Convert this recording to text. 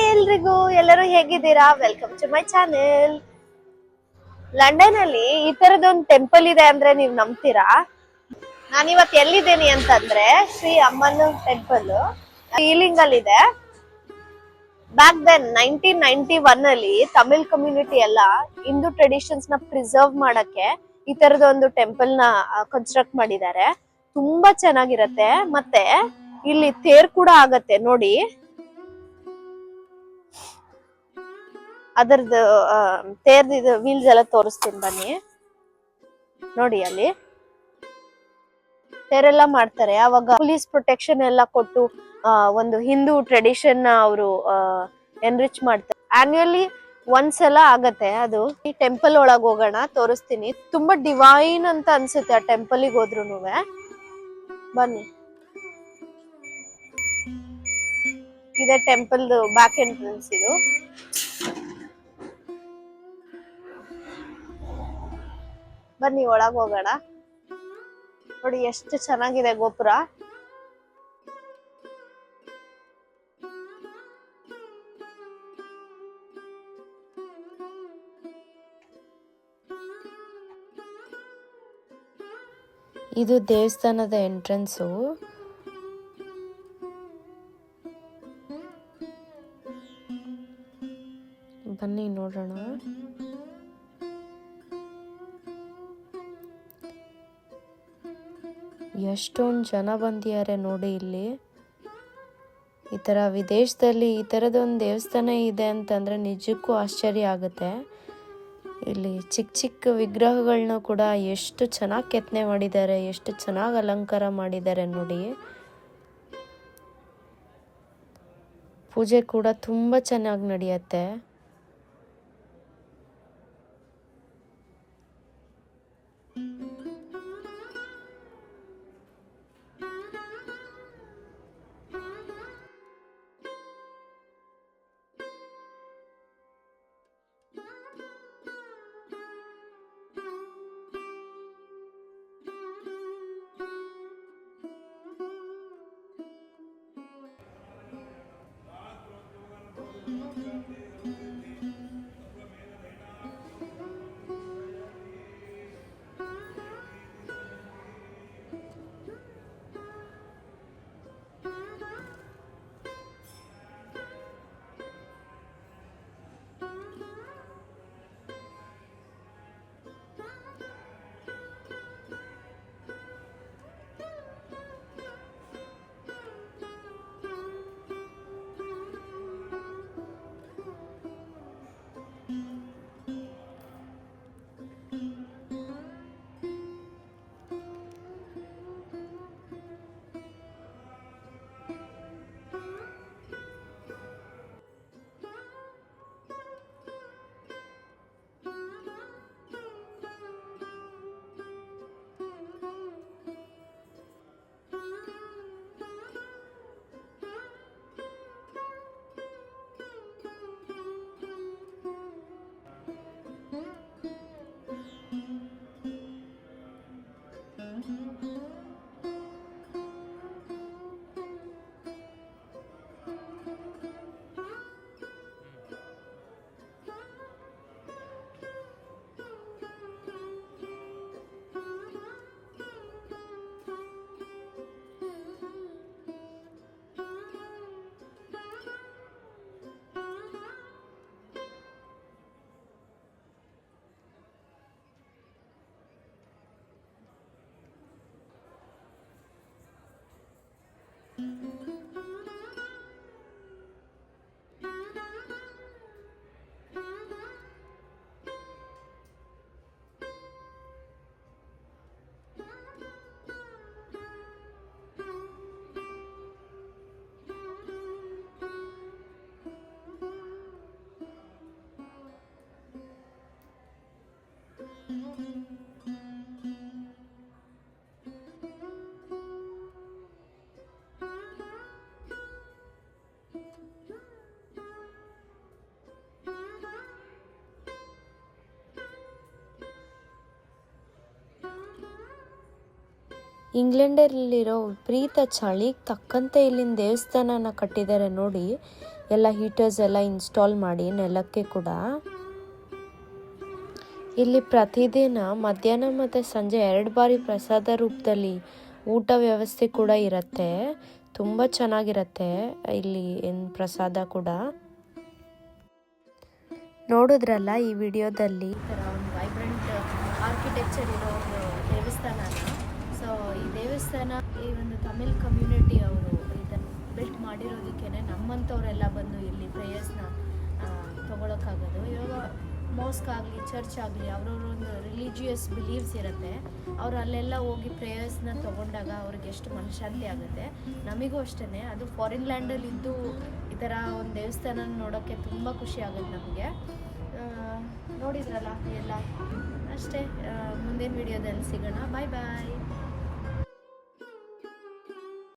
ಎಲ್ರಿಗೂ, ಎಲ್ಲರೂ ಹೇಗಿದ್ದೀರಾ? Welcome to my channel. London ಅಲ್ಲಿ ಈ ತರದೊಂದು ಟೆಂಪಲ್ ಇದೆ ಅಂದ್ರೆ ನೀವ್ ನಂಬ್ತೀರಾ? ನಾನಿವತ್ ಎಲ್ಲಿದ್ದೀನಿ ಅಂತಂದ್ರೆ ಶ್ರೀ ಅಮ್ಮನ ಟೆಂಪಲ್ ಈಲಿಂಗ್ ಅಲ್ಲಿ ಇದೆ. ಬ್ಯಾಕ್ ದೆನ್ 1991 ಅಲ್ಲಿ ತಮಿಳ್ ಕಮ್ಯುನಿಟಿ ಎಲ್ಲ ಹಿಂದೂ ಟ್ರೆಡಿಷನ್ಸ್ ನ ಪ್ರಿಸರ್ವ್ ಮಾಡಕ್ಕೆ ಈ ತರದೊಂದು ಟೆಂಪಲ್ ನ ಕನ್ಸ್ಟ್ರಕ್ಟ್ ಮಾಡಿದ್ದಾರೆ. ತುಂಬಾ ಚೆನ್ನಾಗಿರತ್ತೆ. ಮತ್ತೆ ಇಲ್ಲಿ ತೇರ್ ಕೂಡ ಆಗತ್ತೆ ನೋಡಿ. ಅದರದ್ದು ತೇರ್ದಿದ್ದು ವೀಲ್ಸ್ ಎಲ್ಲ ತೋರಿಸ್ತೀನಿ ಬನ್ನಿ. ನೋಡಿ ಅಲ್ಲಿ ತೇರೆಲ್ಲ ಮಾಡ್ತಾರೆ. ಅವಾಗ ಪೊಲೀಸ್ ಪ್ರೊಟೆಕ್ಷನ್ ಎಲ್ಲ ಕೊಟ್ಟು ಒಂದು ಹಿಂದೂ ಟ್ರೆಡಿಷನ್ ಅವರು ಎನ್ರಿಚ್ ಮಾಡ್ತಾರೆ. ಆನ್ಯುವಲಿ ಒಂದ್ಸಲ ಆಗತ್ತೆ ಅದು. ಈ ಟೆಂಪಲ್ ಒಳಗ್ ಹೋಗೋಣ, ತೋರಿಸ್ತೀನಿ. ತುಂಬಾ ಡಿವೈನ್ ಅಂತ ಅನ್ಸುತ್ತೆ ಆ ಟೆಂಪಲ್ಗೆ ಹೋದ್ರುನು. ಬನ್ನಿ, ಇದೆ ಟೆಂಪಲ್ ಬ್ಯಾಕ್ ಎಂಟ್ರೆನ್ಸ್. ಇದು ಬನ್ನಿ ಒಳಗ್ ಹೋಗೋಣ. ನೋಡಿ ಎಷ್ಟು ಚೆನ್ನಾಗಿದೆ ಗೋಪುರ. ಇದು ದೇವಸ್ಥಾನದ ಎಂಟ್ರೆನ್ಸು. ಬನ್ನಿ ನೋಡೋಣ. ಎಷ್ಟೊಂದು ಜನ ಬಂದಿದ್ದಾರೆ ನೋಡಿ ಇಲ್ಲಿ. ಈ ಥರ ವಿದೇಶದಲ್ಲಿ ಈ ಥರದೊಂದು ದೇವಸ್ಥಾನ ಇದೆ ಅಂತಂದರೆ ನಿಜಕ್ಕೂ ಆಶ್ಚರ್ಯ ಆಗುತ್ತೆ. ಇಲ್ಲಿ ಚಿಕ್ಕ ಚಿಕ್ಕ ವಿಗ್ರಹಗಳನ್ನ ಕೂಡ ಎಷ್ಟು ಚೆನ್ನಾಗಿ ಕೆತ್ತನೆ ಮಾಡಿದ್ದಾರೆ, ಎಷ್ಟು ಚೆನ್ನಾಗಿ ಅಲಂಕಾರ ಮಾಡಿದ್ದಾರೆ ನೋಡಿ. ಪೂಜೆ ಕೂಡ ತುಂಬ ಚೆನ್ನಾಗಿ ನಡೆಯುತ್ತೆ. ಇಂಗ್ಲೆಂಡಲ್ಲಿರೋ ವಿಪರೀತ ಚಳಿಗೆ ತಕ್ಕಂತೆ ಇಲ್ಲಿನ ದೇವಸ್ಥಾನನ ಕಟ್ಟಿದ್ದಾರೆ ನೋಡಿ. ಎಲ್ಲ ಹೀಟರ್ಸ್ ಎಲ್ಲ ಇನ್ಸ್ಟಾಲ್ ಮಾಡಿ ನೆಲಕ್ಕೆ ಕೂಡ. ಇಲ್ಲಿ ಪ್ರತಿದಿನ ಮಧ್ಯಾಹ್ನ ಮತ್ತು ಸಂಜೆ 2 ಬಾರಿ ಪ್ರಸಾದ ರೂಪದಲ್ಲಿ ಊಟ ವ್ಯವಸ್ಥೆ ಕೂಡ ಇರುತ್ತೆ. ತುಂಬ ಚೆನ್ನಾಗಿರುತ್ತೆ ಇಲ್ಲಿ ಪ್ರಸಾದ ಕೂಡ. ನೋಡಿದ್ರಲ್ಲ ಈ ವಿಡಿಯೋದಲ್ಲಿ ಈ ಥರ ಒಂದು ವೈಬ್ರೆಂಟ್ ಆರ್ಕಿಟೆಕ್ಚರ್ ಇರೋ ಒಂದು ದೇವಸ್ಥಾನನ. ಸೊ ಈ ದೇವಸ್ಥಾನ ಈ ಒಂದು ತಮಿಳ್ ಕಮ್ಯುನಿಟಿ ಅವರು ಇದನ್ನು ಬಿಲ್ಟ್ ಮಾಡಿರೋದಕ್ಕೇ ನಮ್ಮಂಥವರೆಲ್ಲ ಬಂದು ಇಲ್ಲಿ ಪ್ರೇಯರ್ಸ್ನ ತೊಗೊಳಕ್ಕಾಗೋದು. ಇವಾಗ ಮಾಸ್ಕ್ ಆಗಲಿ ಚರ್ಚ್ ಆಗಲಿ ಅವ್ರವ್ರ ಒಂದು ರಿಲಿಜಿಯಸ್ ಬಿಲೀವ್ಸ್ ಇರುತ್ತೆ. ಅವರು ಅಲ್ಲೆಲ್ಲ ಹೋಗಿ ಪ್ರೇಯರ್ಸ್ನ ತೊಗೊಂಡಾಗ ಅವ್ರಿಗೆ ಎಷ್ಟು ಮನಃಶಾಂತಿ ಆಗುತ್ತೆ. ನಮಗೂ ಅಷ್ಟೇ, ಅದು ಫಾರಿನ್ ಲ್ಯಾಂಡಲ್ಲಿ ಇದ್ದು ಈ ಥರ ಒಂದು ದೇವಸ್ಥಾನ ನೋಡೋಕ್ಕೆ ತುಂಬ ಖುಷಿ ಆಗುತ್ತೆ ನಮಗೆ. ನೋಡಿದ್ರಲ್ಲ ಎಲ್ಲ ಅಷ್ಟೇ. ಮುಂದಿನ ವಿಡಿಯೋದಲ್ಲಿ ಸಿಗೋಣ. ಬಾಯ್ ಬಾಯ್.